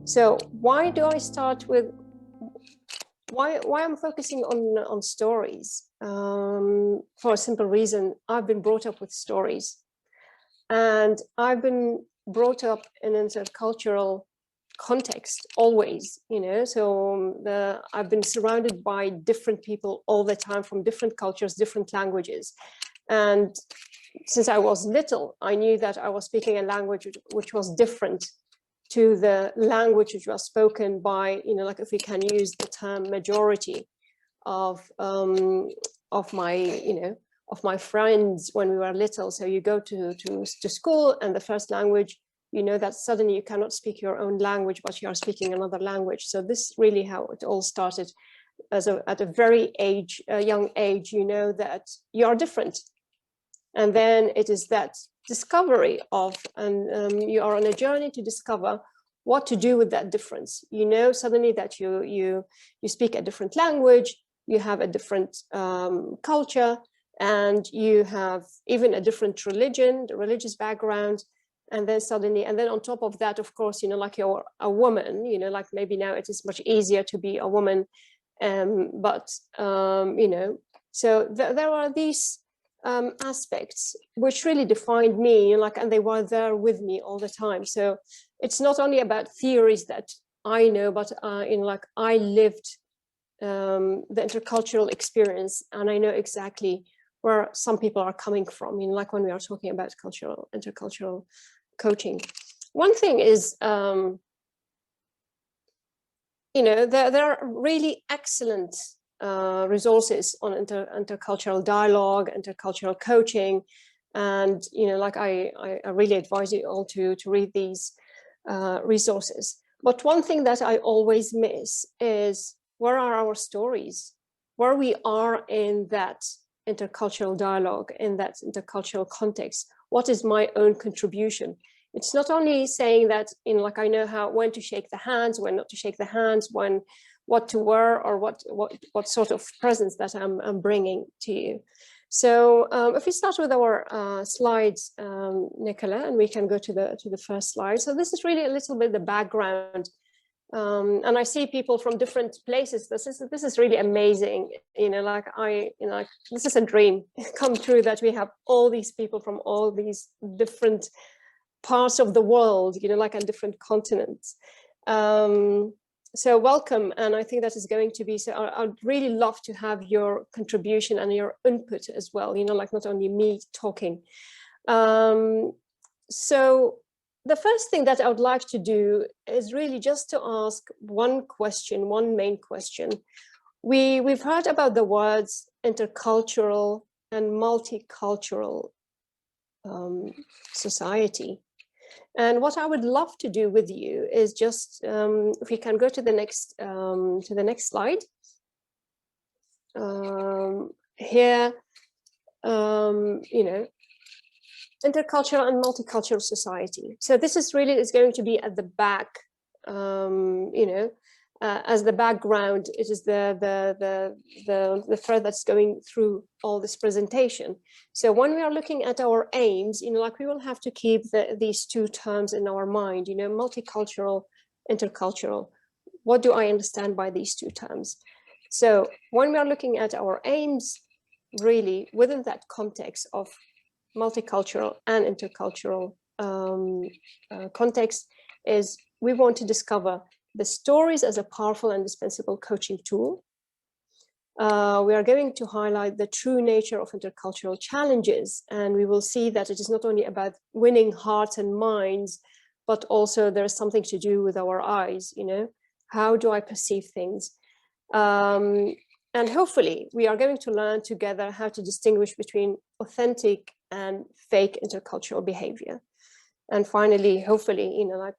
So why do I start with, why I'm focusing on stories? For a simple reason, I've been brought up with stories, and I've been brought up in an intercultural context always, you know. So I've been surrounded by different people all the time, from different cultures, different languages. And since I was little, I knew that I was speaking a language which was different to the language which was spoken by, you know, like if we can use the term majority of my, you know, of my friends when we were little. So you go to school, and the first language, you know, that suddenly you cannot speak your own language, but you are speaking another language. So this is really how it all started. At a very young age, you know that you are different. And then it is that discovery of, and you are on a journey to discover what to do with that difference. You know, suddenly that you speak a different language, you have a different culture, and you have even a different religion, the religious background. And then suddenly, and then on top of that, of course, you know, like you're a woman, you know, like maybe now it is much easier to be a woman. You know, so there are these aspects which really defined me, you know, like, and they were there with me all the time. So it's not only about theories that I know, but you know, like I lived the intercultural experience, and I know exactly where some people are coming from, you know, like when we are talking about intercultural coaching. One thing is, you know, there are really excellent resources on intercultural dialogue, intercultural coaching, and you know, like I really advise you all to read these resources. But one thing that I always miss is, where are our stories? Where we are in that intercultural dialogue, in that intercultural context? What is my own contribution? It's not only saying that, you know, like I know when to shake the hands, when not to shake the hands, when what to wear, or what sort of presence that I'm bringing to you. So if we start with our slides, Nicola, and we can go to the first slide. So this is really a little bit the background. And I see people from different places. This is really amazing. You know, like this is a dream come true, that we have all these people from all these different parts of the world, you know, like on different continents. So welcome, and I think that is going to be, so I'd really love to have your contribution and your input as well, you know, like not only me talking. So the first thing that I would like to do is really just to ask one question, one main question. We've heard about the words intercultural and multicultural society. And what I would love to do with you is just, if we can go to the next slide. Here, you know, intercultural and multicultural society. So this is really is going to be at the back, you know, as the background. It is the thread that's going through all this presentation. So when we are looking at our aims, you know, like we will have to keep these two terms in our mind, you know, multicultural, intercultural. What do I understand by these two terms? So when we are looking at our aims, really within that context of multicultural and intercultural context, is we want to discover the stories as a powerful and indispensable coaching tool. We are going to highlight the true nature of intercultural challenges, and we will see that it is not only about winning hearts and minds, but also there's something to do with our eyes, you know, how do I perceive things? And hopefully we are going to learn together how to distinguish between authentic and fake intercultural behavior. And finally, hopefully, you know, like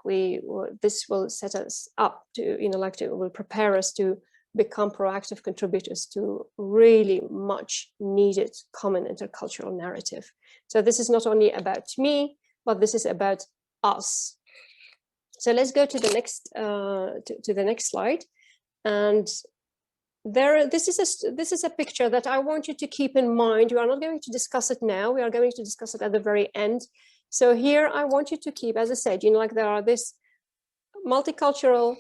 this will set us up to, you know, like will prepare us to become proactive contributors to really much needed common intercultural narrative. So this is not only about me, but this is about us. So let's go to the next to the next slide. And this is a picture that I want you to keep in mind. We are not going to discuss it now. We are going to discuss it at the very end. So here I want you to keep, as I said, you know, like there are this multicultural,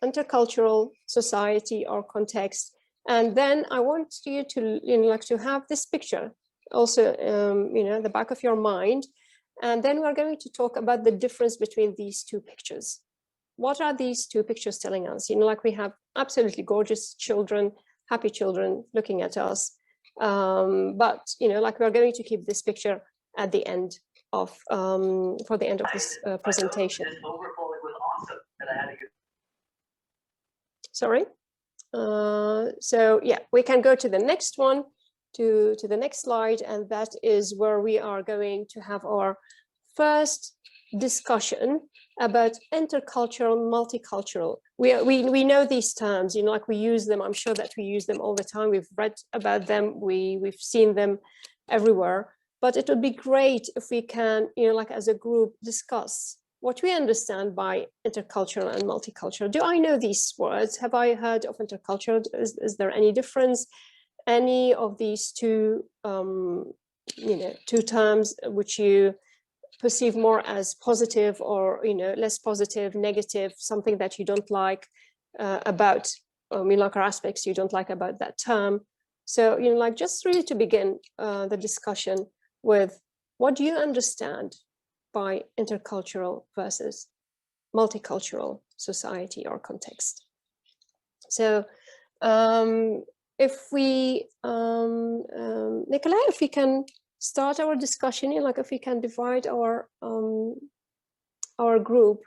intercultural society or context. And then I want you to, like to have this picture also, the back of your mind. And then we're going to talk about the difference between these two pictures. What are these two pictures telling us? Like we have absolutely gorgeous children, happy children looking at us. But, like we're going to keep this picture at the end of, for the end of this presentation. Sorry. So yeah, we can go to the next one, to the next slide, and that is where we are going to have our first discussion about intercultural, multicultural. We know these terms, like we use them. I'm sure that we use them all the time. We've read about them. We've seen them everywhere. But it would be great if we can, like as a group, discuss what we understand by intercultural and multicultural. Do I know these words? Have I heard of intercultural? Is there any difference? Any of these two, two terms which you perceive more as positive or, less positive, negative, something that you don't like about, like aspects you don't like about that term. So, like just really to begin the discussion with, what do you understand by intercultural versus multicultural society or context? So if we, Nikolai, if we can start our discussion, like if we can divide our group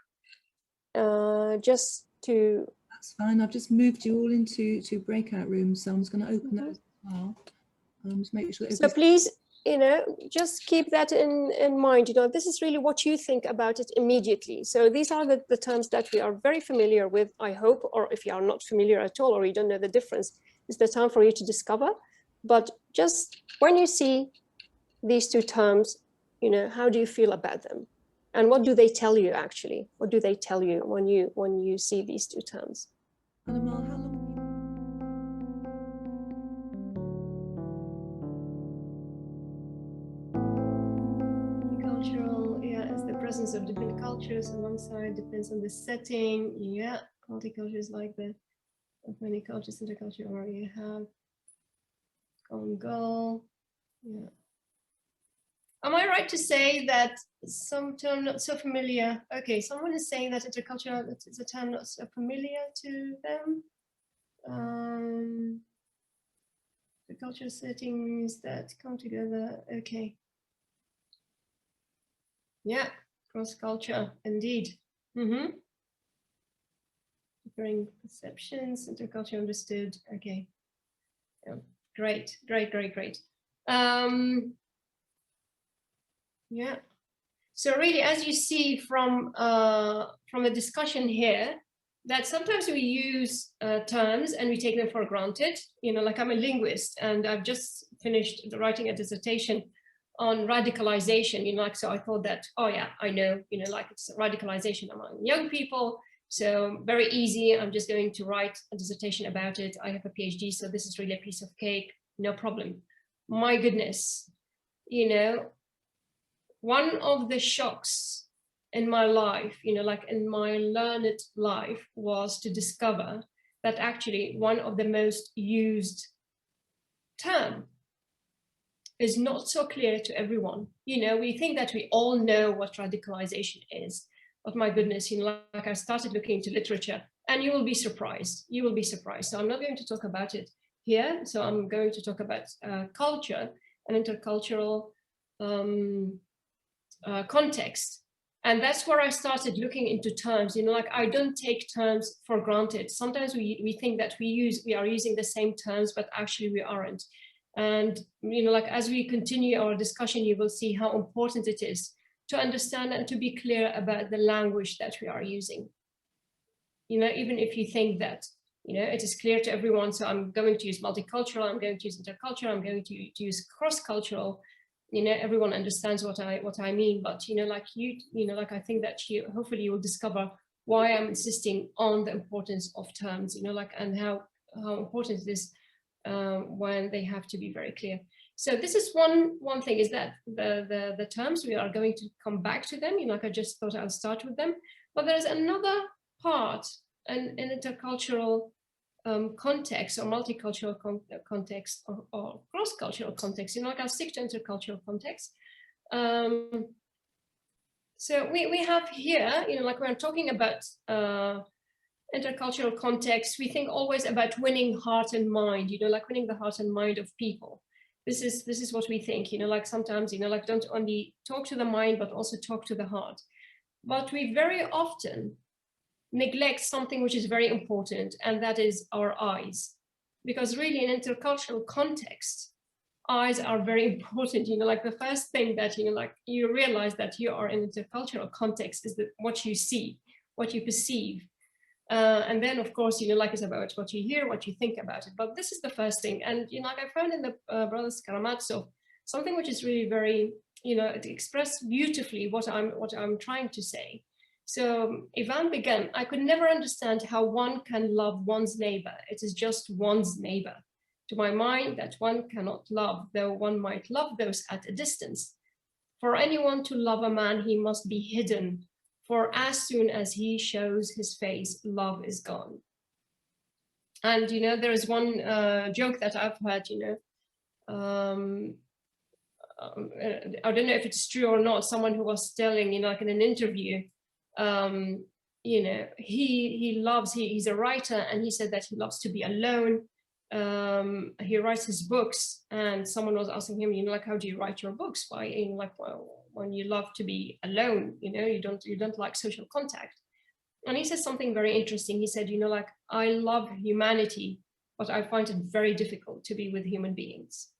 just to... That's fine. I've just moved you all into breakout rooms, so I'm just going to open those as well. Just make sure. So please, just keep that in mind. This is really what you think about it immediately. So these are the terms that we are very familiar with, I hope, or if you are not familiar at all, or you don't know the difference, it's the time for you to discover. But just when you see these two terms, how do you feel about them? And what do they tell you, actually? What do they tell you when you see these two terms? And Amal, how long? Multicultural, yeah, is the presence of different cultures alongside, depends on the setting. Yeah, multicultural is like the of many cultures, intercultural, or you have common goal. Yeah. Am I right to say that some term not so familiar? Okay, someone is saying that intercultural is a term not so familiar to them. The cultural settings that come together. Okay. Yeah, cross culture, indeed. Differing perceptions, interculture understood. Okay. Yeah. Great. Yeah. So really, as you see from the discussion here, that sometimes we use terms and we take them for granted. Like I'm a linguist and I've just finished writing a dissertation on radicalization. Like, so I thought that, oh yeah, I know, like it's radicalization among young people. So very easy. I'm just going to write a dissertation about it. I have a PhD, so this is really a piece of cake. No problem. My goodness, one of the shocks in my life, like in my learned life, was to discover that actually one of the most used term is not so clear to everyone. We think that we all know what radicalization is, but my goodness, like I started looking into literature, and you will be surprised. You will be surprised. So I'm not going to talk about it here. So I'm going to talk about culture and intercultural context. And that's where I started looking into terms. Like I don't take terms for granted. Sometimes we think that we are using the same terms, but actually we aren't. And like as we continue our discussion, you will see how important it is to understand and to be clear about the language that we are using. Even if you think that it is clear to everyone, so I'm going to use multicultural, I'm going to use intercultural, I'm going to use cross-cultural. Everyone understands what I mean, but like I think that hopefully you will discover why I'm insisting on the importance of terms, like, and how important it is when they have to be very clear. So this is one thing, is that the terms, we are going to come back to them. Like I just thought I'll start with them, but there's another part in intercultural context or multicultural context or cross-cultural context, you know, like I'll stick to intercultural context. So we have here, you know, like when I'm talking about intercultural context, we think always about winning heart and mind, you know, like winning the heart and mind of people. This is what we think, you know, like sometimes, you know, like don't only talk to the mind, but also talk to the heart. But we very often neglect something which is very important, and that is our eyes. Because really in intercultural context, eyes are very important, you know, like the first thing that, you know, like you realize that you are in intercultural context is that what you see, what you perceive. And then of course, you know, like it's about what you hear, what you think about it. But this is the first thing. And, you know, like I found in the Brothers Karamazov, something which is really very, you know, it expressed beautifully what I'm trying to say. So Ivan began, I could never understand how one can love one's neighbor. It is just one's neighbor. To my mind, that one cannot love, though one might love those at a distance. For anyone to love a man, he must be hidden. For as soon as he shows his face, love is gone. And, you know, there is one joke that I've heard, you know, I don't know if it's true or not, someone who was telling, you know, like in an interview, you know, he's a writer, and he said that he loves to be alone. He writes his books, and someone was asking him, you know, like, how do you write your books? Why, you know, like, well, when you love to be alone, you know, you don't like social contact. And he says something very interesting. He said, you know, like, I love humanity, but I find it very difficult to be with human beings.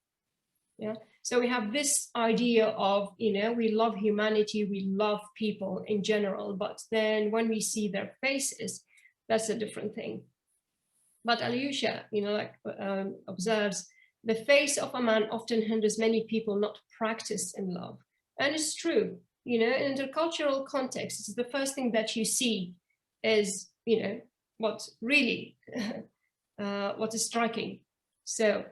Yeah. So we have this idea of, you know, we love humanity, we love people in general, but then when we see their faces, that's a different thing. But Alyosha, you know, like observes, the face of a man often hinders many people not practice in love. And it's true, you know, in intercultural context, it's the first thing that you see is, you know, what really, what is striking. So,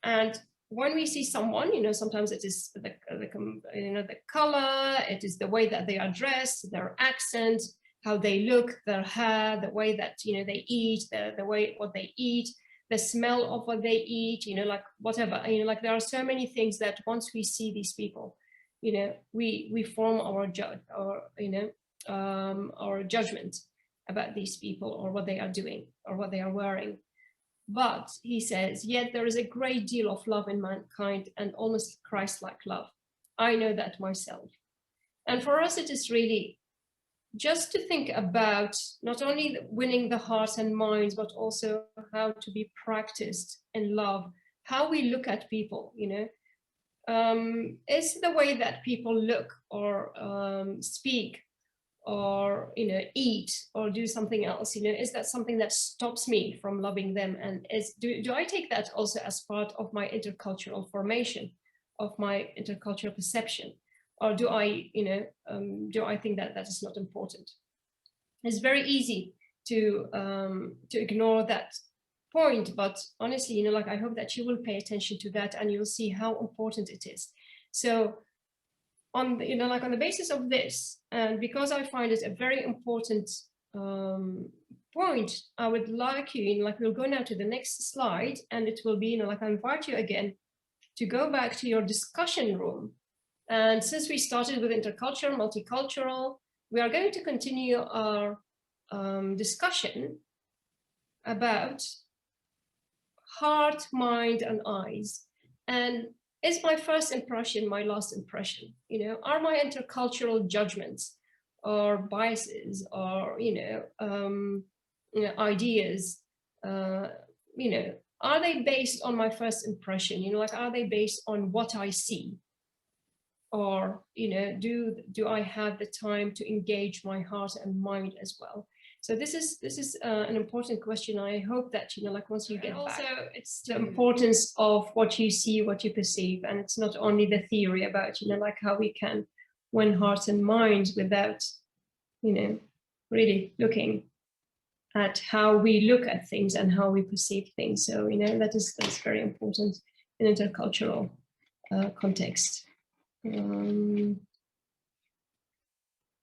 and when we see someone, you know, sometimes it is you know, the color, it is the way that they are dressed, their accent, how they look, their hair, the way that, you know, they eat, the way what they eat, the smell of what they eat, you know, like whatever, you know, like there are so many things that once we see these people, you know, we form our our judgment about these people or what they are doing or what they are wearing. But he says, yet there is a great deal of love in mankind and almost Christ-like love. I know that myself. And for us, it is really just to think about not only winning the hearts and minds, but also how to be practiced in love, how we look at people, you know, is the way that people look or speak or, you know, eat or do something else, you know, is that something that stops me from loving them? And do I take that also as part of my intercultural formation, of my intercultural perception? Or do I, you know, do I think that that is not important? It's very easy to ignore that point, but honestly, you know, like I hope that you will pay attention to that and you'll see how important it is. So on the, you know, like on the basis of this, and because I find it a very important point, I would like you, you know, like we'll go now to the next slide, and it will be, you know, like I invite you again to go back to your discussion room. And since we started with intercultural, multicultural, we are going to continue our discussion about heart, mind, and eyes. And is my first impression my last impression? You know, are my intercultural judgments or biases or, you know, ideas, you know, are they based on my first impression? You know, like, are they based on what I see? Or, you know, do I have the time to engage my heart and mind as well? So this is an important question. I hope that, you know, like once you get back, also it's the importance of what you see, what you perceive, and it's not only the theory about, you know, like how we can win hearts and minds without, you know, really looking at how we look at things and how we perceive things. So, you know, that's very important in intercultural context.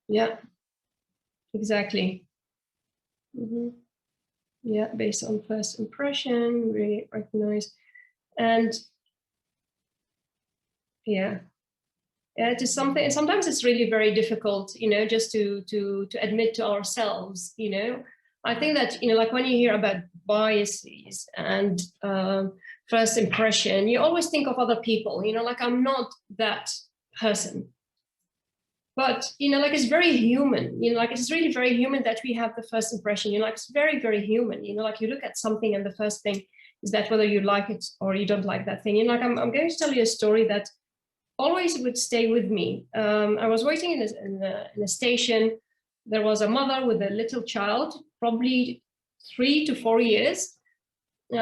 Yeah, exactly. Yeah, based on first impression, really recognize. And yeah, it is something, sometimes it's really very difficult, you know, just to admit to ourselves, you know. I think that, you know, like when you hear about biases and first impression, you always think of other people, you know, like I'm not that person. But, you know, like it's very human, you know, like it's really very human that we have the first impression, you know, like it's very, very human, you know, like you look at something and the first thing is that whether you like it or you don't like that thing. You know, like I'm going to tell you a story that always would stay with me. I was waiting in a station. There was a mother with a little child, probably 3 to 4 years. You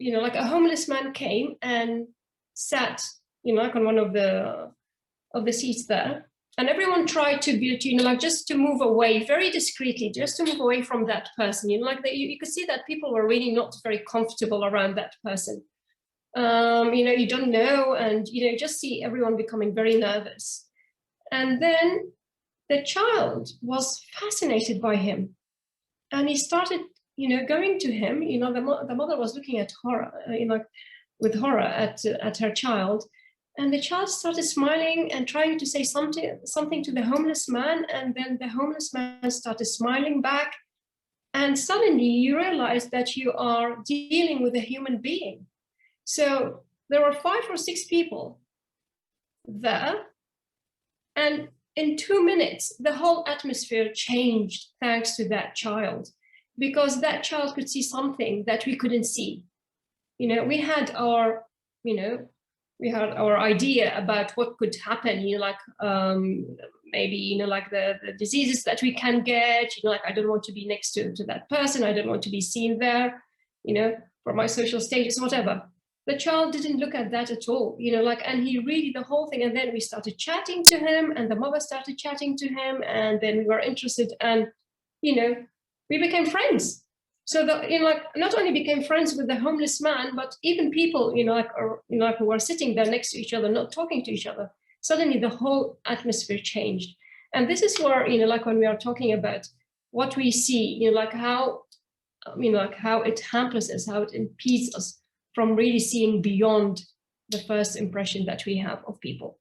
know, like a homeless man came and sat, you know, like on one of the seats there. And everyone tried to get, you know, like just to move away very discreetly, just to move away from that person. You know, like you could see that people were really not very comfortable around that person. You know, you don't know, and, you know, you just see everyone becoming very nervous. And then the child was fascinated by him. And he started, you know, going to him, you know, the mother was looking at horror, you know, with horror at her child. And the child started smiling and trying to say something to the homeless man. And then the homeless man started smiling back. And suddenly you realize that you are dealing with a human being. So there were 5 or 6 people there. And in 2 minutes, the whole atmosphere changed thanks to that child, because that child could see something that we couldn't see. You know, we had our, you know, we had our idea about what could happen, you know, like maybe, you know, like the diseases that we can get, you know, like I don't want to be next to that person. I don't want to be seen there, you know, for my social status, whatever. The child didn't look at that at all, you know, like, and he really, the whole thing. And then we started chatting to him and the mother started chatting to him. And then we were interested and, you know, we became friends. So that, you know, like not only became friends with the homeless man, but even people, you know, like, or, you know, like who were sitting there next to each other, not talking to each other. Suddenly the whole atmosphere changed. And this is where, you know, like when we are talking about what we see, you know, like how, you know, like how it hampers us, how it impedes us from really seeing beyond the first impression that we have of people.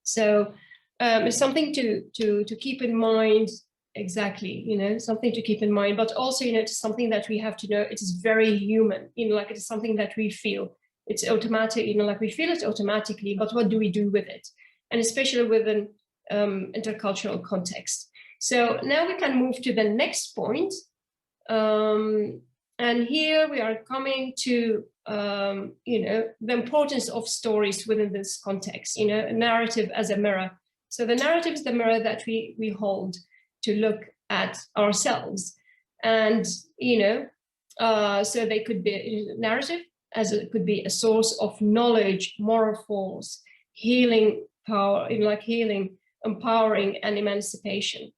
So it's something to keep in mind. Exactly, you know, something to keep in mind, but also, you know, it's something that we have to know. It is very human, you know, like it is something that we feel. It's automatic, you know, like we feel it automatically, but what do we do with it? And especially within intercultural context. So now we can move to the next point. And here we are coming to, you know, the importance of stories within this context, you know, a narrative as a mirror. So the narrative is the mirror that we hold to look at ourselves. And, you know, so they could be narrative as it could be a source of knowledge, moral force, healing power, you know, like healing, empowering and emancipation.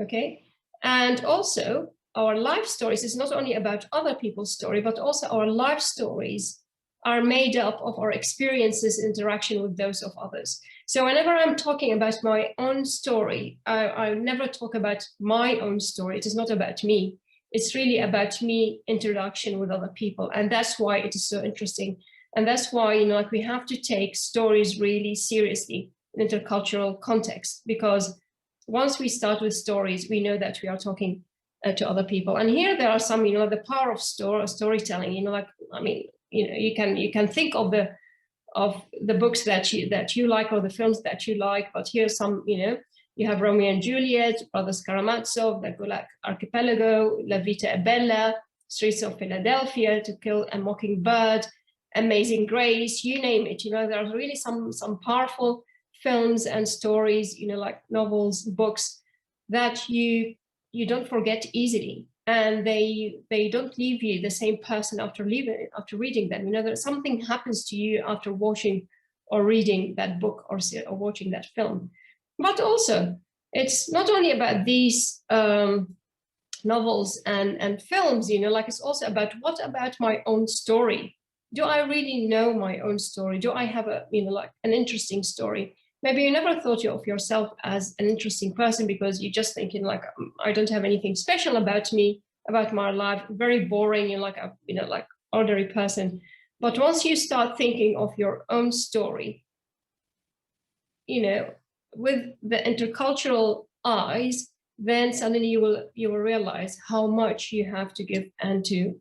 Okay. And also our life stories is not only about other people's story, but also our life stories are made up of our experiences, interaction with those of others. So whenever I'm talking about my own story, I never talk about my own story. It is not about me. It's really about me interaction with other people. And that's why it is so interesting. And that's why, you know, like we have to take stories really seriously in intercultural context, because once we start with stories, we know that we are talking to other people. And here there are some, you know, the power of storytelling, you know, like, I mean, you know, you can think of the books that you like or the films that you like, but here's some, you know, you have Romeo and Juliet, Brothers Karamazov, the Gulag Archipelago, La Vita è Bella, Streets of Philadelphia, To Kill a Mockingbird, Amazing Grace, you name it. You know, there are really some powerful films and stories, you know, like novels, books that you don't forget easily, and they don't leave you the same person after reading them. You know, there's something happens to you after watching or reading that book or watching that film. But also, it's not only about these novels and films, you know, like it's also about what about my own story? Do I really know my own story? Do I have a, you know, like an interesting story? Maybe you never thought of yourself as an interesting person because you're just thinking like, I don't have anything special about me, about my life, very boring, and like a, like ordinary person. But once you start thinking of your own story, with the intercultural eyes, then suddenly you will realize how much you have to give and to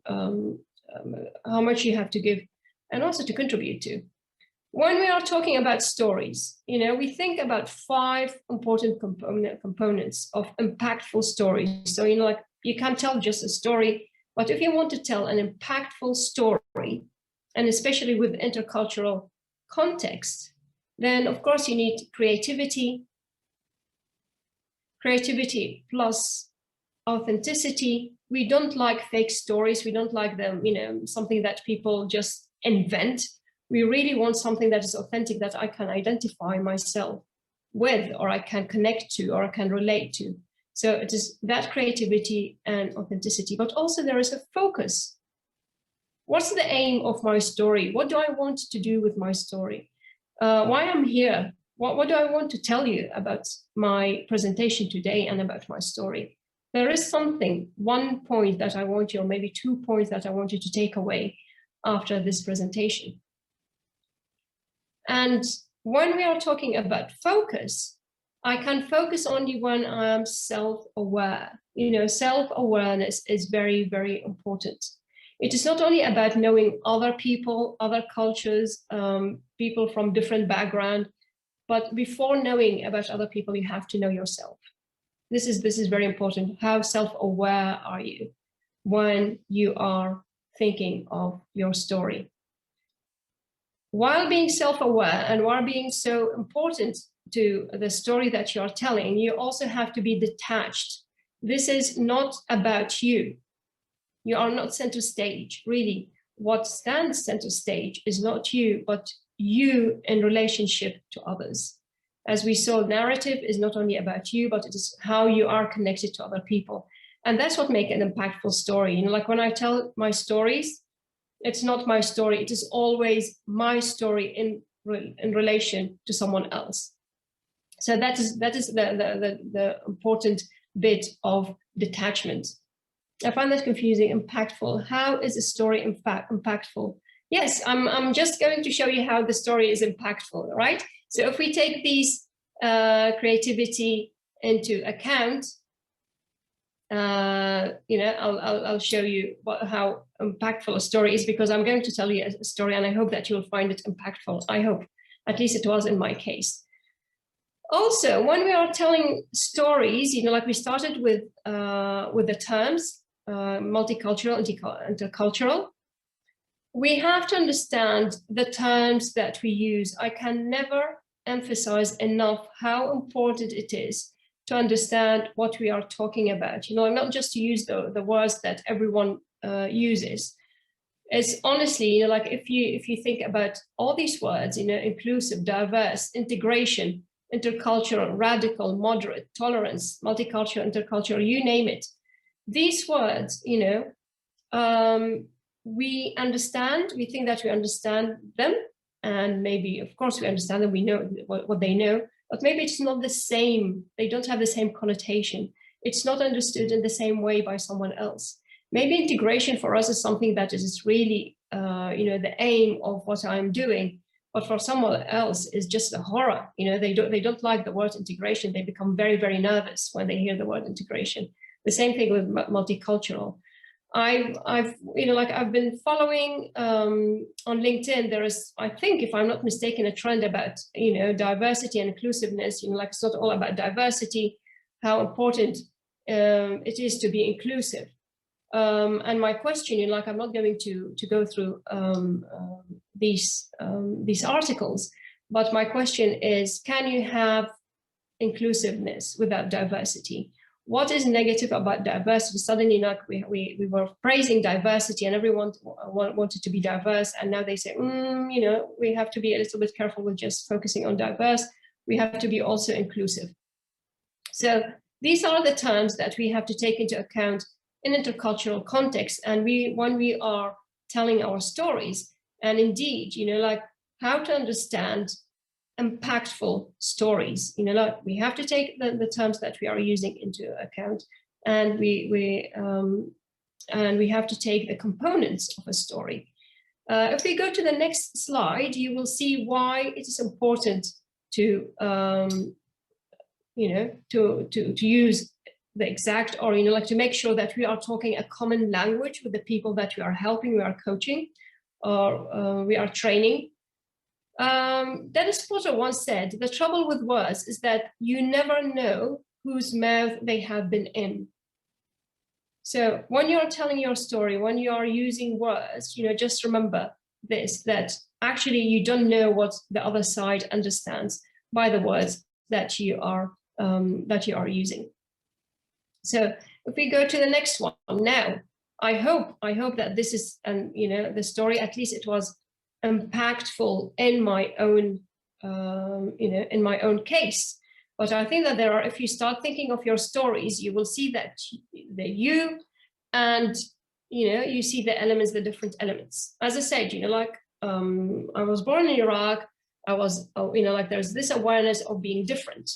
how much you have to give and also to contribute to. When we are talking about stories, we think about 5 important components of impactful stories. So, like you can't tell just a story, but if you want to tell an impactful story, and especially with intercultural context, then of course you need creativity plus authenticity. We don't like fake stories. We don't like them, something that people just invent. We really want something that is authentic, that I can identify myself with, or I can connect to, or I can relate to. So it is that creativity and authenticity, but also there is a focus. What's the aim of my story? What do I want to do with my story? Why I'm here? What do I want to tell you about my presentation today and about my story? There is something, 1 point that I want you, or maybe 2 points that I want you to take away after this presentation. And when we are talking about focus, I can focus only when I am self-aware. Self-awareness is very, very important. It is not only about knowing other people, other cultures, people from different backgrounds, but before knowing about other people, you have to know yourself. This is very important. How self-aware are you when you are thinking of your story? While being self-aware and while being so important to the story that you're telling, you also have to be detached. This is not about you. You are not center stage, really. What stands center stage is not you, but you in relationship to others. As we saw, narrative is not only about you, but it is how you are connected to other people. And that's what makes an impactful story. Like when I tell my stories, it's not my story. It is always my story in relation to someone else. So that is the important bit of detachment. I find that confusing. Impactful. How is a story impactful? Yes, I'm just going to show you how the story is impactful, right? So if we take these creativity into account, I'll show you how impactful a story is, because I'm going to tell you a story and I hope that you'll find it impactful. I hope, at least it was in my case. Also, when we are telling stories, like we started with the terms, multicultural, intercultural, we have to understand the terms that we use. I can never emphasize enough how important it is to understand what we are talking about. I'm not just to use the words that everyone uses. It's honestly, like if you think about all these words, inclusive, diverse, integration, intercultural, radical, moderate, tolerance, multicultural, intercultural, you name it. These words, we understand, we think that we understand them, and maybe, of course, we understand them, we know what they know, but maybe it's not the same. They don't have the same connotation. It's not understood in the same way by someone else. Maybe integration for us is something that is really, the aim of what I'm doing, but for someone else is just a horror. They don't like the word integration. They become very, very nervous when they hear the word integration. The same thing with multicultural. I've been following on LinkedIn. There is, I think, if I'm not mistaken, a trend about diversity and inclusiveness. It's not all about diversity, how important it is to be inclusive. And my question, I'm not going to go through these articles, but my question is, can you have inclusiveness without diversity? What is negative about diversity? Suddenly, we were praising diversity and everyone wanted to be diverse. And now they say, we have to be a little bit careful with just focusing on diverse. We have to be also inclusive. So these are the terms that we have to take into account in intercultural context. And when we are telling our stories, and indeed, how to understand impactful stories. You know, like we have to take the terms that we are using into account, and we have to take the components of a story. If we go to the next slide, you will see why it is important to you know, to use the exact, or you know, like to make sure that we are talking a common language with the people that we are helping, we are coaching, or we are training. Dennis Porter once said, the trouble with words is that you never know whose mouth they have been in. So when you're telling your story, when you are using words, you know, just remember this, that actually you don't know what the other side understands by the words that you are using. So if we go to the next one now, I hope that this is, you know, the story, at least it was impactful in my own, you know, in my own case. But I think that there are, if you start thinking of your stories, you will see that you, and, you know, you see the elements, the different elements. As I said, you know, like I was born in Iraq. I was, you know, like there's this awareness of being different,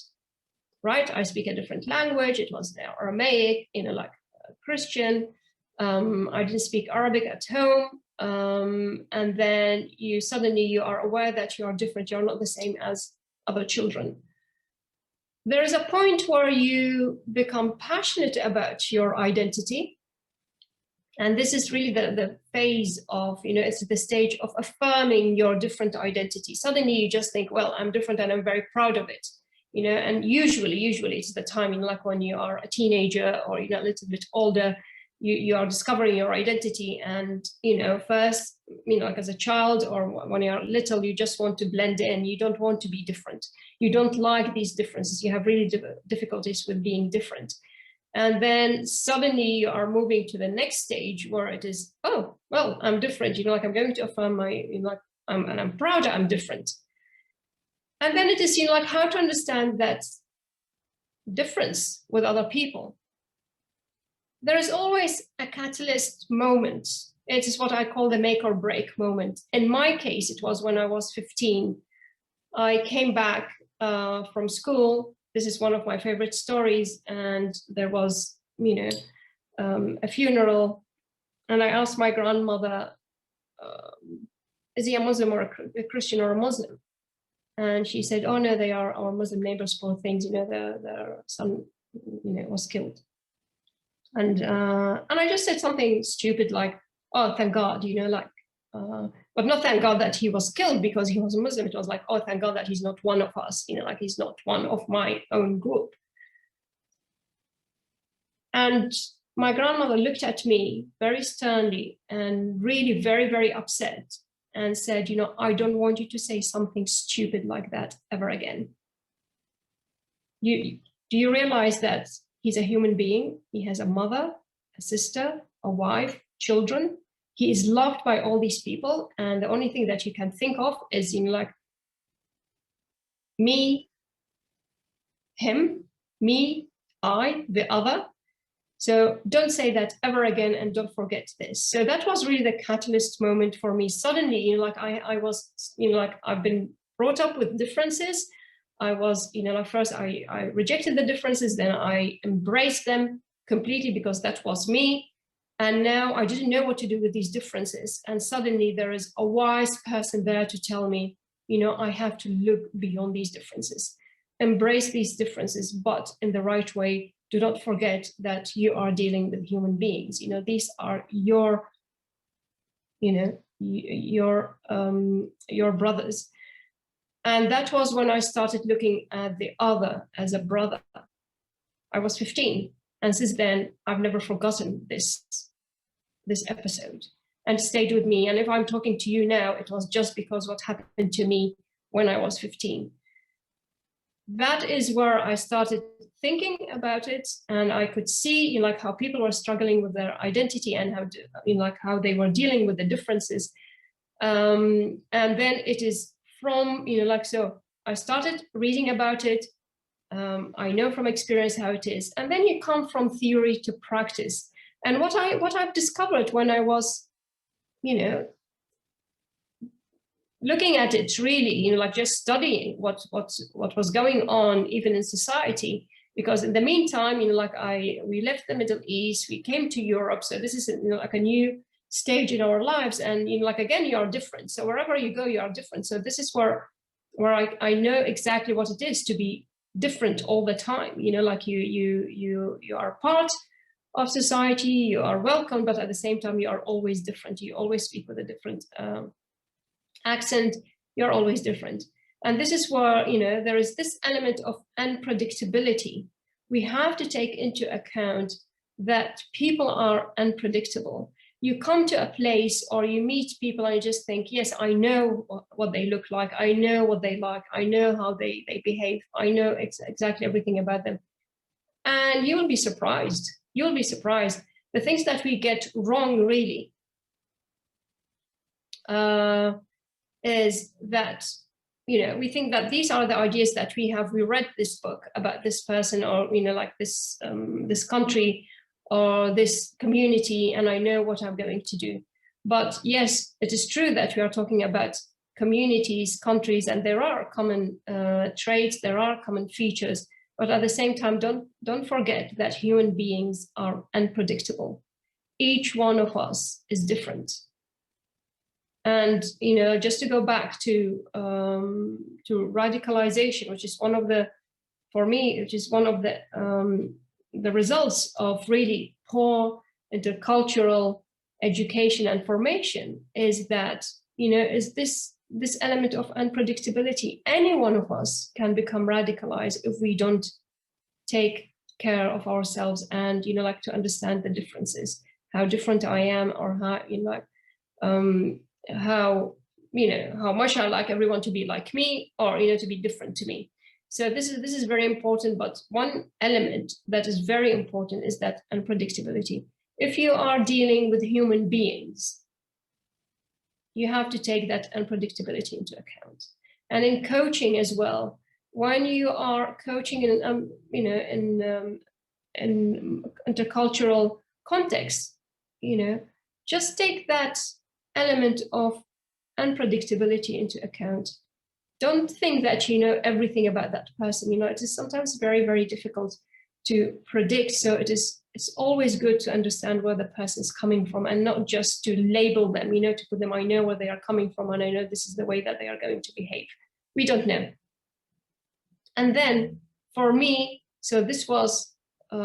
right? I speak a different language. It was the Aramaic, you know, like Christian. I didn't speak Arabic at home. And then you suddenly are aware that you are different. You're not the same as other children. There is a point where you become passionate about your identity. And this is really the phase of, you know, it's the stage of affirming your different identity. Suddenly you just think, well, I'm different and I'm very proud of it, you know, and usually it's the time, you know, like when you are a teenager or, you know, a little bit older, you are discovering your identity. And, you know, first, you know, like as a child or when you're little, you just want to blend in. You don't want to be different. You don't like these differences. You have really difficulties with being different. And then suddenly you are moving to the next stage where it is, oh, well, I'm different. You know, like I'm going to affirm my, you know, like and I'm proud I'm different. And then it is, you know, like how to understand that difference with other people. There is always a catalyst moment. It is what I call the make or break moment. In my case, it was when I was 15. I came back from school. This is one of my favorite stories. And there was, you know, a funeral. And I asked my grandmother, is he a Muslim or a Christian or a Muslim? And she said, oh no, they are our Muslim neighbors, poor things. You know, their son, you know, was killed. And I just said something stupid like, oh, thank God, you know, like, but not thank God that he was killed because he was a Muslim. It was like, oh, thank God that he's not one of us, you know, like he's not one of my own group. And my grandmother looked at me very sternly and really very, very upset and said, you know, I don't want you to say something stupid like that ever again. Do you realize that he's a human being? He has a mother, a sister, a wife, children. He is loved by all these people. And the only thing that you can think of is, you know, like me, him, me, I, the other. So don't say that ever again, and don't forget this. So that was really the catalyst moment for me. Suddenly, you know, like I was, you know, like I've been brought up with differences. I was, you know, like first I rejected the differences, then I embraced them completely because that was me. And now I didn't know what to do with these differences. And suddenly there is a wise person there to tell me, you know, I have to look beyond these differences, embrace these differences, but in the right way. Do not forget that you are dealing with human beings. You know, these are your, you know, your brothers. And that was when I started looking at the other as a brother. I was 15. And since then, I've never forgotten this episode and stayed with me. And if I'm talking to you now, it was just because what happened to me when I was 15. That is where I started thinking about it, and I could see, you know, like how people were struggling with their identity and how, you know, like how they were dealing with the differences. And then it is from, you know, like, so I started reading about it. I know from experience how it is, and then you come from theory to practice. And what I've discovered when I was, you know, looking at it really, you know, like just studying what was going on even in society. Because in the meantime, you know, like we left the Middle East, we came to Europe. So this is, you know, like a new stage in our lives. And, you know, like, again, you are different. So wherever you go, you are different. So this is where I know exactly what it is to be different all the time. You know, like you are part of society, you are welcome, but at the same time, you are always different. You always speak with a different accent. You're always different. And this is where, you know, there is this element of unpredictability. We have to take into account that people are unpredictable. You come to a place or you meet people and you just think, yes, I know what they look like. I know what they like. I know how they behave. I know exactly everything about them. And you will be surprised. You'll be surprised. The things that we get wrong really is that, you know, we think that these are the ideas that we have. We read this book about this person, or, you know, like this this country or this community, and I know what I'm going to do. But yes, it is true that we are talking about communities, countries, and there are common traits, there are common features. But at the same time, don't forget that human beings are unpredictable. Each one of us is different. And, you know, just to go back to radicalization, which is one of the, for me, which is one of the results of really poor intercultural education and formation, is that, you know, is this element of unpredictability. Any one of us can become radicalized if we don't take care of ourselves and, you know, like to understand the differences, how different I am, or how, you know, like, how, you know, how much I like everyone to be like me, or, you know, to be different to me. So this is very important. But one element that is very important is that unpredictability. If you are dealing with human beings, you have to take that unpredictability into account. And in coaching as well, when you are coaching in, you know, in intercultural context, you know, just take that element of unpredictability into account. Don't think that you know everything about that person. You know, it is sometimes very, very difficult to predict. So it's always good to understand where the person is coming from, and not just to label them, you know, to put them, I know where they are coming from, and I know this is the way that they are going to behave. We don't know. And then for me, so this was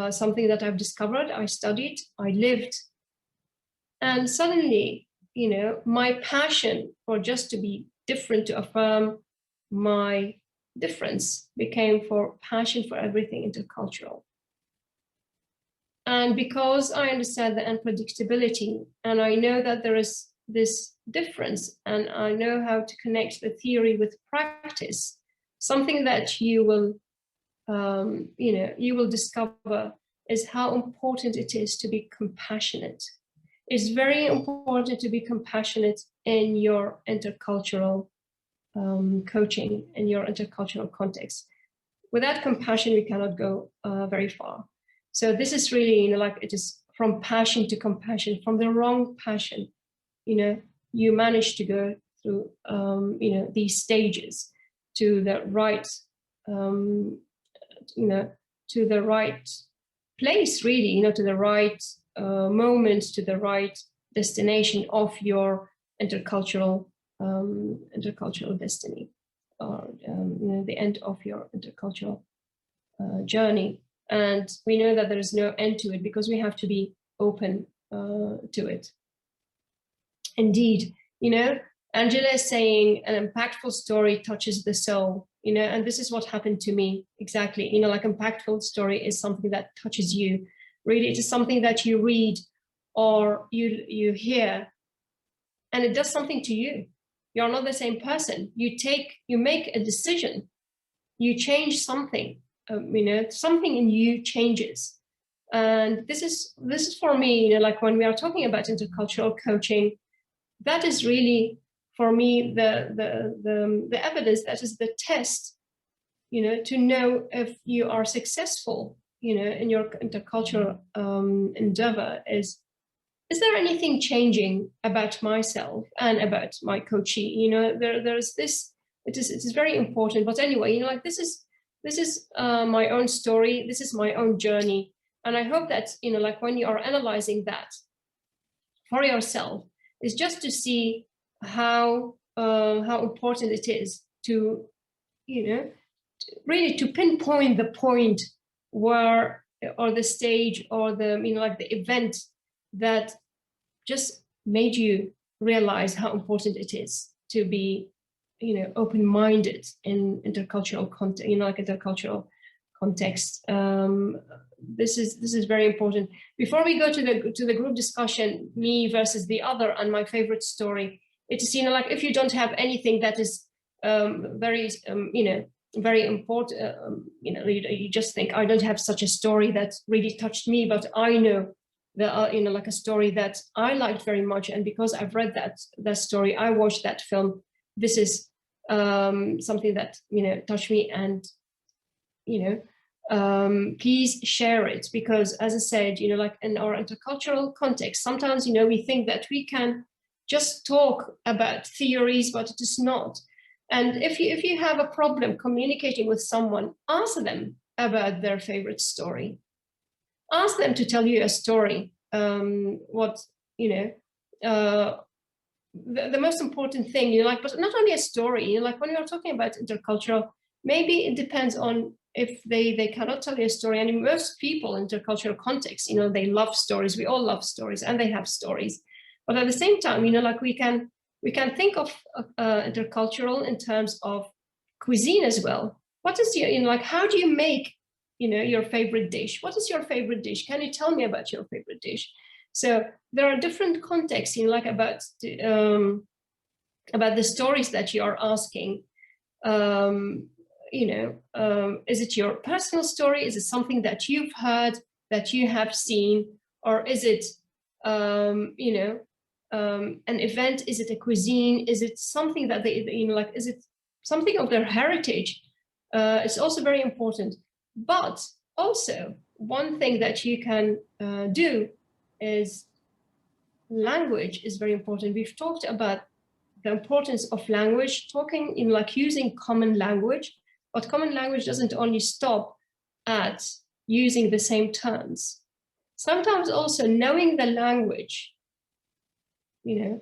something that I've discovered, I studied, I lived, and suddenly, you know, my passion for just to be different, to affirm my difference, became for passion for everything intercultural. And because I understand the unpredictability, and I know that there is this difference, and I know how to connect the theory with practice, something that you will, you know, you will discover is how important it is to be compassionate. It's very important to be compassionate in your intercultural coaching, in your intercultural context. Without compassion, we cannot go very far. So this is really, you know, like, it is from passion to compassion. From the wrong passion, you know, you manage to go through, you know, these stages to the right, you know, to the right place, really, you know, to the right moment, to the right destination of your intercultural destiny, or you know, the end of your intercultural journey. And we know that there is no end to it, because we have to be open to it. Indeed, you know, Angela is saying an impactful story touches the soul, you know, and this is what happened to me exactly. You know, like, impactful story is something that touches you. Really, it is something that you read or you hear, and it does something to you. You're not the same person. You make a decision, you change something, you know, something in you changes. And this is for me, you know, like, when we are talking about intercultural coaching, that is really, for me, the evidence, that is the test, you know, to know if you are successful, you know, in your intercultural endeavor, is is there anything changing about myself and about my coachee? You know, there's this, it is very important. But anyway, you know, like this is my own story. This is my own journey. And I hope that, you know, like when you are analyzing that for yourself, is just to see how important it is to, you know, really to pinpoint the point where, or the stage, or the, you know, like the event that just made you realize how important it is to be, you know, open-minded in intercultural context, you know, like intercultural context. This is very important. Before we go to the group discussion, me versus the other, and my favorite story, it is, you know, like if you don't have anything that is very, you know, very important, you know, you just think, I don't have such a story that really touched me, but I know that, you know, like a story that I liked very much, and because I've read that story, I watched that film. This is something that, you know, touched me, and, you know, please share it, because as I said, you know, like in our intercultural context, sometimes, you know, we think that we can just talk about theories, but it is not. And if you have a problem communicating with someone, ask them about their favorite story. Ask them to tell you a story. What, you know, the most important thing, you know, like, but not only a story, you know, like when you're talking about intercultural, maybe it depends on if they cannot tell you a story. And most people in intercultural context, you know, they love stories. We all love stories, and they have stories. But at the same time, you know, like we can think of intercultural in terms of cuisine as well. What is your, you know, like, how do you make, you know, your favorite dish? What is your favorite dish? Can you tell me about your favorite dish? So there are different contexts, you know, like about the stories that you are asking. You know, is it your personal story? Is it something that you've heard, that you have seen, or is it, you know, an event? Is it a cuisine? Is it something that they, you know, like, is it something of their heritage? It's also very important. But also, one thing that you can do is language is very important. We've talked about the importance of language, talking in, like, using common language, but common language doesn't only stop at using the same terms. Sometimes also knowing the language, you know,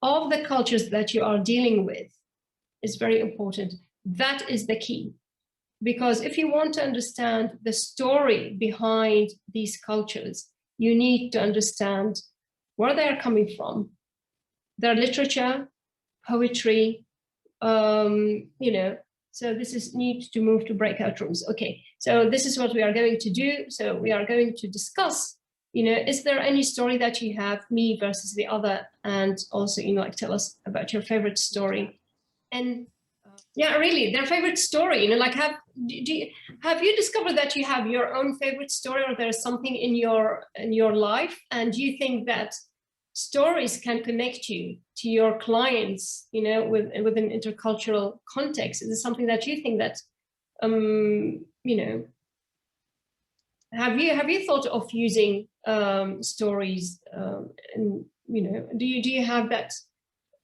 of the cultures that you are dealing with is very important. That is the key. Because if you want to understand the story behind these cultures, you need to understand where they are coming from, their literature, poetry, you know. So this is need to move to breakout rooms. Okay, so this is what we are going to do. So we are going to discuss, you know, is there any story that you have, me versus the other, and also, you know, like, tell us about your favorite story. And yeah, really, their favorite story, you know, like, have you discovered that you have your own favorite story, or there's something in your life, and you think that stories can connect you to your clients, you know, with an intercultural context? Is it something that you think that, you know, have you thought of using stories, and, you know, do you have that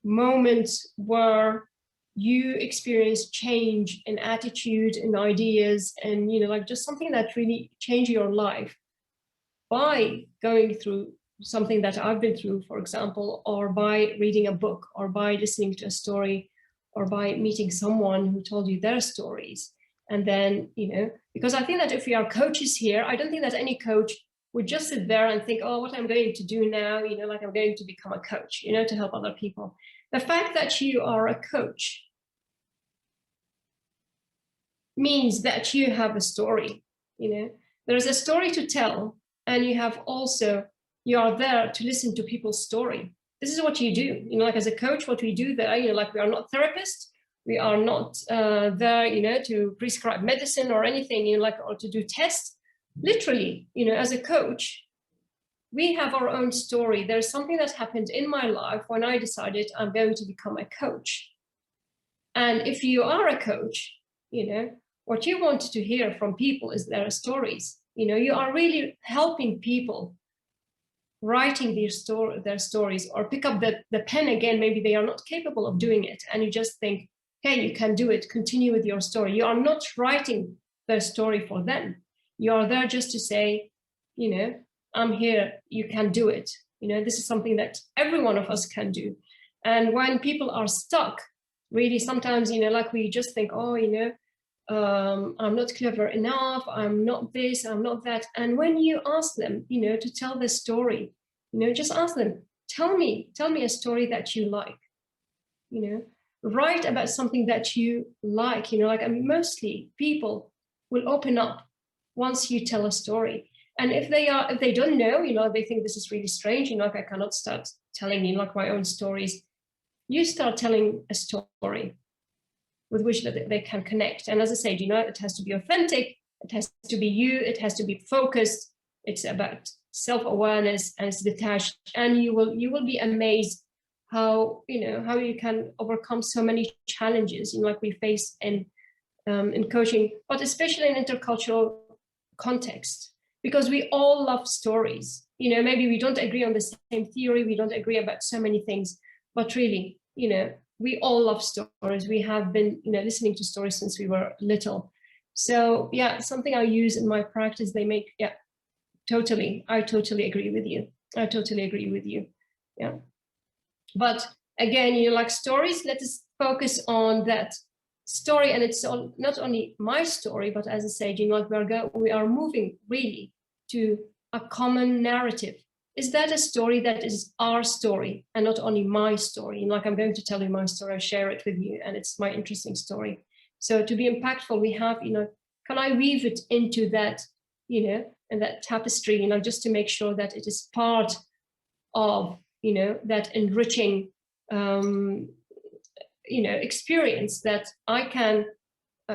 moment where you experience change in attitude and ideas, and, you know, like, just something that really changed your life by going through something that I've been through, for example, or by reading a book, or by listening to a story, or by meeting someone who told you their stories? And then, you know, because I think that if we are coaches here, I don't think that any coach would just sit there and think, oh, what I'm going to do now, you know, like, I'm going to become a coach, you know, to help other people. The fact that you are a coach means that you have a story, you know, there's a story to tell, and you are there to listen to people's story. This is what you do, you know, like, as a coach, what we do there, you know, like, we are not therapists, we are not there, you know, to prescribe medicine or anything, you know, like, or to do tests. Literally, you know, as a coach, we have our own story. There's something that happened in my life when I decided I'm going to become a coach. And if you are a coach, you know, what you want to hear from people is their stories. You know, you are really helping people writing their stories, or pick up the pen again. Maybe they are not capable of doing it, and you just think, hey, you can do it, continue with your story. You are not writing their story for them. You are there just to say, you know, I'm here, you can do it. You know, this is something that every one of us can do. And when people are stuck, really sometimes, you know, like we just think, oh, you know, I'm not clever enough, I'm not this, I'm not that. And when you ask them, you know, to tell the story, you know, just ask them, tell me a story that you like, you know, write about something that you like, you know, like, and mostly people will open up once you tell a story. And if they don't know, you know, they think this is really strange, you know, like I cannot start telling, you know, like my own stories. You start telling a story with which they can connect. And as I said, you know, it has to be authentic, it has to be you, it has to be focused. It's about self-awareness, and it's detached. And you will be amazed how, you know, how you can overcome so many challenges, you know, like we face in coaching, but especially in intercultural context, because we all love stories. You know, maybe we don't agree on the same theory, we don't agree about so many things, but really, you know, we all love stories. We have been, you know, listening to stories since we were little. So yeah, something I use in my practice. They make, yeah, totally. I totally agree with you. I totally agree with you. Yeah. But again, you know, like stories, let us focus on that story. And it's not only my story, but as I said, you know, we are moving really to a common narrative. Is that a story that is our story and not only my story? You know, like I'm going to tell you my story, I share it with you, and it's my interesting story. So to be impactful, we have, you know, can I weave it into that, you know, and that tapestry, you know, just to make sure that it is part of, you know, that enriching, you know, experience that I can,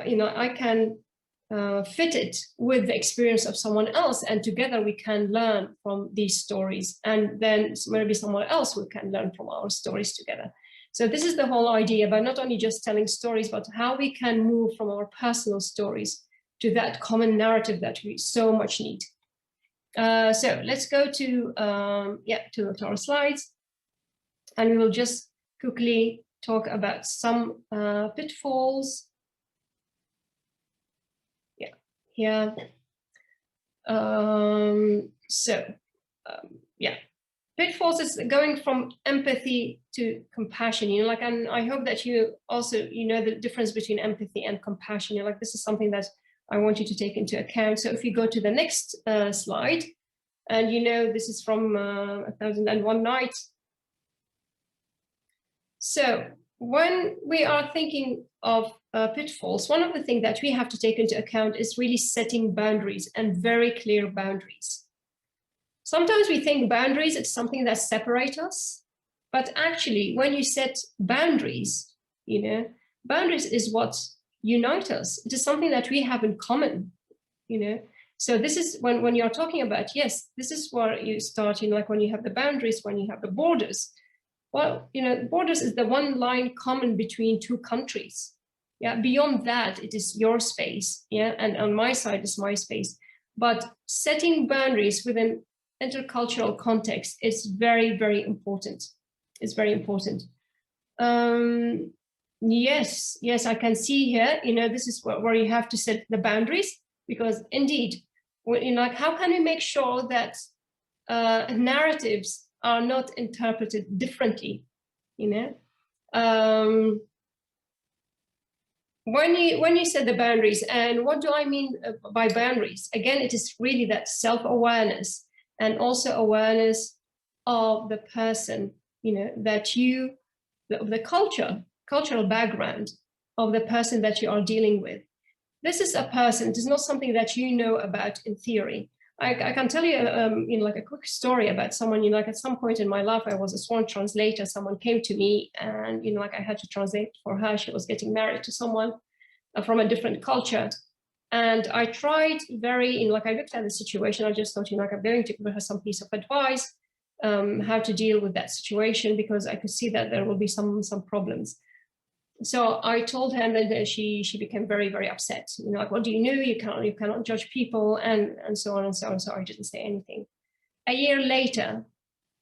you know, I can fit it with the experience of someone else, and together we can learn from these stories, and then maybe someone else who can learn from our stories together. So this is the whole idea about not only just telling stories, but how we can move from our personal stories to that common narrative that we so much need. So let's go to our slides, and we will just quickly talk about some pitfalls. Yeah. Yeah, pitfalls is going from empathy to compassion. You know, like, and I hope that you also, you know, the difference between empathy and compassion. You know, like, this is something that I want you to take into account. So if you go to the next slide, and you know, this is from 1001 Nights. So when we are thinking of pitfalls, one of the things that we have to take into account is really setting boundaries, and very clear boundaries. Sometimes we think boundaries, it's something that separates us, but actually when you set boundaries, you know, boundaries is what unites us. It is something that we have in common, you know. So this is when you're talking about, yes, this is where you start, you know, like when you have the boundaries, when you have the borders. Well, you know, borders is the one line common between two countries. Yeah, beyond that, it is your space. Yeah, and on my side is my space. But setting boundaries within intercultural context is very, very important. It's very important. Yes, I can see here, you know, this is where you have to set the boundaries, because indeed, you know, like, how can we make sure that narratives are not interpreted differently, you know? When you set the boundaries, and what do I mean by boundaries? Again, it is really that self-awareness, and also awareness of the person, you know, that you, the cultural background of the person that you are dealing with. This is a person, it is not something that you know about in theory. I can tell you, you know, like a quick story about someone, you know, like at some point in my life, I was a sworn translator. Someone came to me and, you know, like I had to translate for her. She was getting married to someone from a different culture. And I tried very, you know, like I looked at the situation. I just thought, you know, like I'm going to give her some piece of advice, how to deal with that situation, because I could see that there will be some problems. So I told her, and then she became very, very upset. You know, like, what do you know? You cannot judge people, and so on and so on. So I didn't say anything. A year later,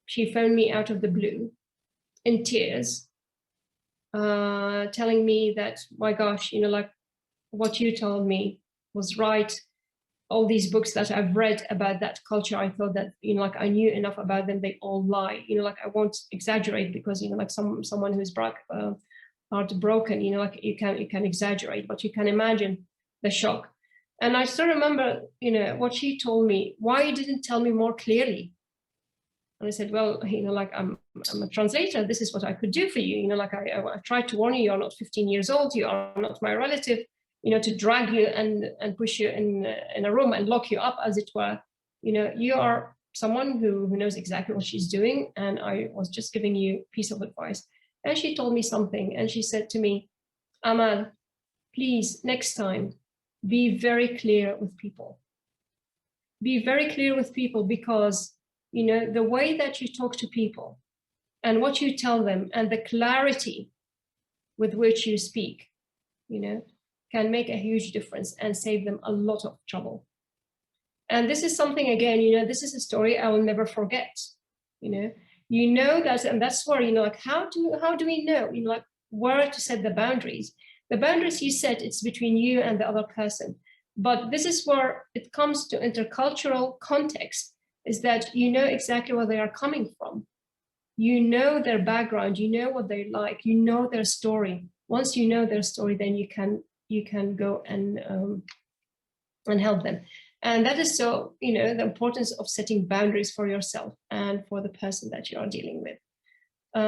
she phoned me out of the blue in tears, telling me that, my gosh, you know, like what you told me was right. All these books that I've read about that culture, I thought that, you know, like I knew enough about them, they all lie. You know, like I won't exaggerate because, you know, like someone who's heartbroken, you know, like you can exaggerate, but you can imagine the shock. And I still remember, you know, what she told me, why you didn't tell me more clearly? And I said, well, you know, like I'm a translator. This is what I could do for you. You know, like I tried to warn you, you're not 15 years old. You are not my relative, you know, to drag you and push you in a room and lock you up, as it were. You know, you are someone who knows exactly what she's doing. And I was just giving you a piece of advice. And she told me something. And she said to me, Amal, please, next time, be very clear with people. Be very clear with people, because, you know, the way that you talk to people and what you tell them and the clarity with which you speak, you know, can make a huge difference and save them a lot of trouble. And this is something, again, you know, this is a story I will never forget. You know that, and that's where, you know, like how do we know, you know, like where to set the boundaries? The boundaries you set, it's between you and the other person. But this is where it comes to intercultural context, is that you know exactly where they are coming from. You know their background, you know what they like, you know their story. Once you know their story, then you can go and help them. And that is so, you know, the importance of setting boundaries for yourself and for the person that you are dealing with.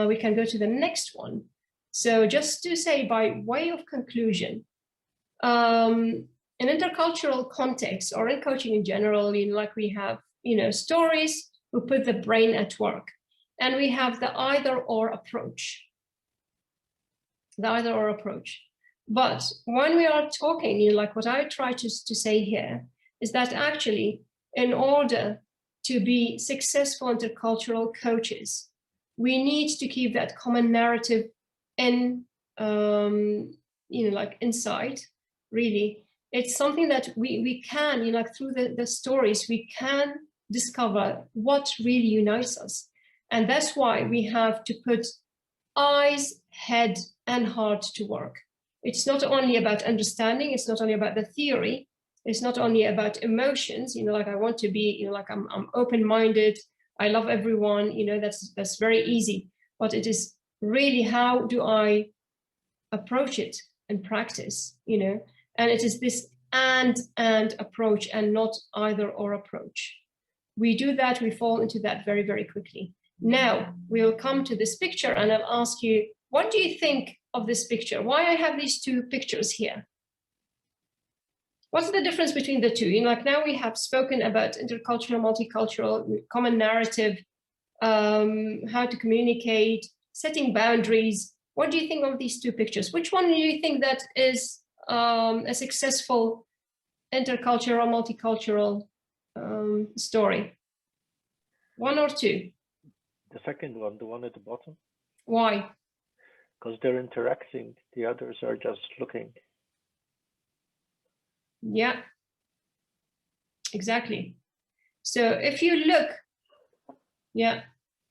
We can go to the next one. So just to say, by way of conclusion, in intercultural context or in coaching in general, you know, like we have, you know, stories who put the brain at work, and we have the either or approach. The either or approach. But when we are talking, you know, like what I try to say here is that actually, in order to be successful intercultural coaches, we need to keep that common narrative in, you know, like inside, really. It's something that we can, you know, like through the stories, we can discover what really unites us. And that's why we have to put eyes, head, and heart to work. It's not only about understanding, it's not only about the theory, it's not only about emotions, you know, like I want to be, you know, like I'm open-minded, I love everyone, you know, that's very easy. But it is really, how do I approach it in practice, you know? And it is this and approach, and not either or approach. We do that, we fall into that very, very quickly. Now we'll come to this picture, and I'll ask you, what do you think of this picture? Why I have these two pictures here? What's the difference between the two? You know, like now we have spoken about intercultural, multicultural, common narrative, how to communicate, setting boundaries. What do you think of these two pictures? Which one do you think that is a successful intercultural, multicultural story? One or two? The second one, the one at the bottom. Why? Because they're interacting, the others are just looking. Yeah, exactly. So if you look, yeah,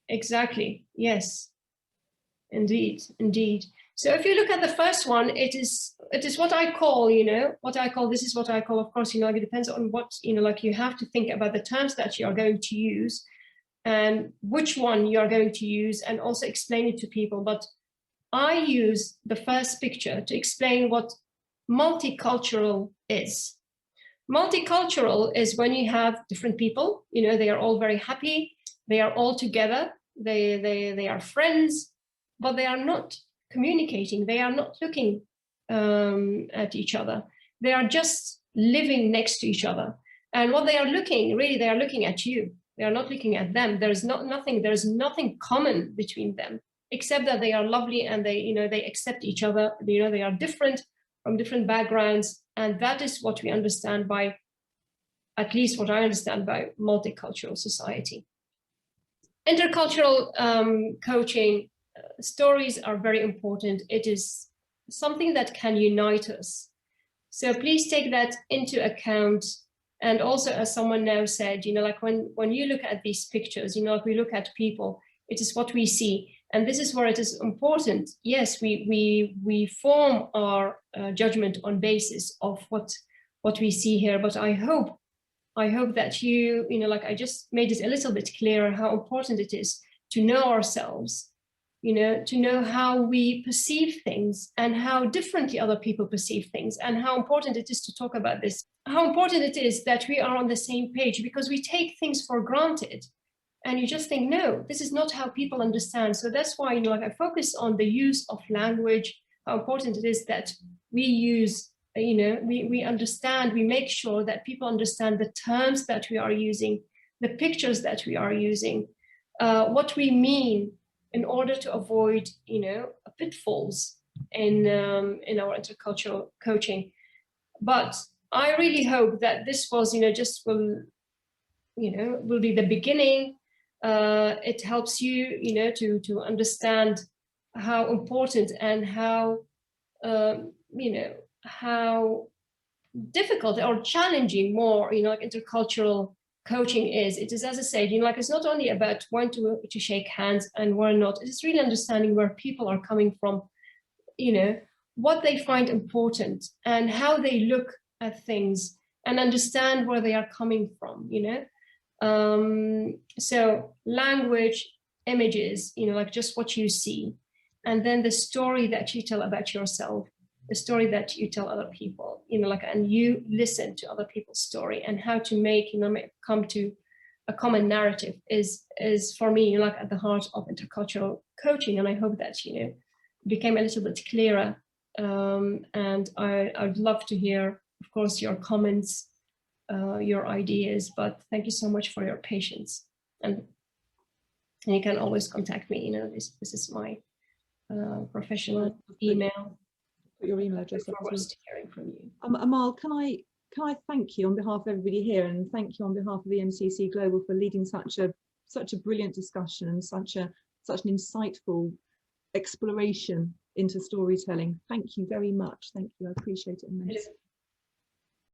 exactly. Yes, indeed, indeed. So if you look at the first one, it is what I call, you know, this is what I call, of course, you know, it depends on what, you know, like you have to think about the terms that you are going to use and which one you are going to use, and also explain it to people. But I use the first picture to explain what multicultural is. Multicultural is when you have different people, you know, they are all very happy, they are all together, they are friends, but they are not communicating, they are not looking at each other. They are just living next to each other. And what they are looking, really, they are looking at you. They are not looking at them. There is nothing common between them, except that they are lovely and they, you know, they accept each other. You know, they are different from different backgrounds. And that is what we understand by, at least what I understand by multicultural society. Intercultural coaching stories are very important. It is something that can unite us. So please take that into account And also, as someone now said, you know, like when you look at these pictures, you know, like we look at people, it is what we see. And this is where it is important. Yes, we form our judgment on basis of what we see here. But I hope that you know, like I just made it a little bit clearer how important it is to know ourselves, you know, to know how we perceive things and how differently other people perceive things, and how important it is to talk about this, how important it is that we are on the same page, because we take things for granted and you just think, no, this is not how people understand. So that's why, you know, like I focus on the use of language, how important it is that we use, you know, we understand, we make sure that people understand the terms that we are using, the pictures that we are using, what we mean, in order to avoid, you know, pitfalls in our intercultural coaching. But I really hope that this was, you know, just will be the beginning. It helps you, you know, to understand how important and how, you know, how difficult or challenging more, you know, like intercultural coaching is. It is, as I said, you know, like it's not only about when to shake hands and where not. It is really understanding where people are coming from, you know, what they find important and how they look at things, and understand where they are coming from, you know. So language, images, you know, like just what you see, and then the story that you tell about yourself, the story that you tell other people, you know, like, and you listen to other people's story, and how to make, you know, come to a common narrative is for me, you know, like at the heart of intercultural coaching. And I hope that, you know, became a little bit clearer. And I'd love to hear, of course, your comments, your ideas, but thank you so much for your patience. And you can always contact me, you know, this is my professional email. Put your email address up. To hearing from you. Amal, can I thank you on behalf of everybody here, and thank you on behalf of EMCC Global for leading such a brilliant discussion and such an insightful exploration into storytelling. Thank you very much. Thank you. I appreciate it immensely.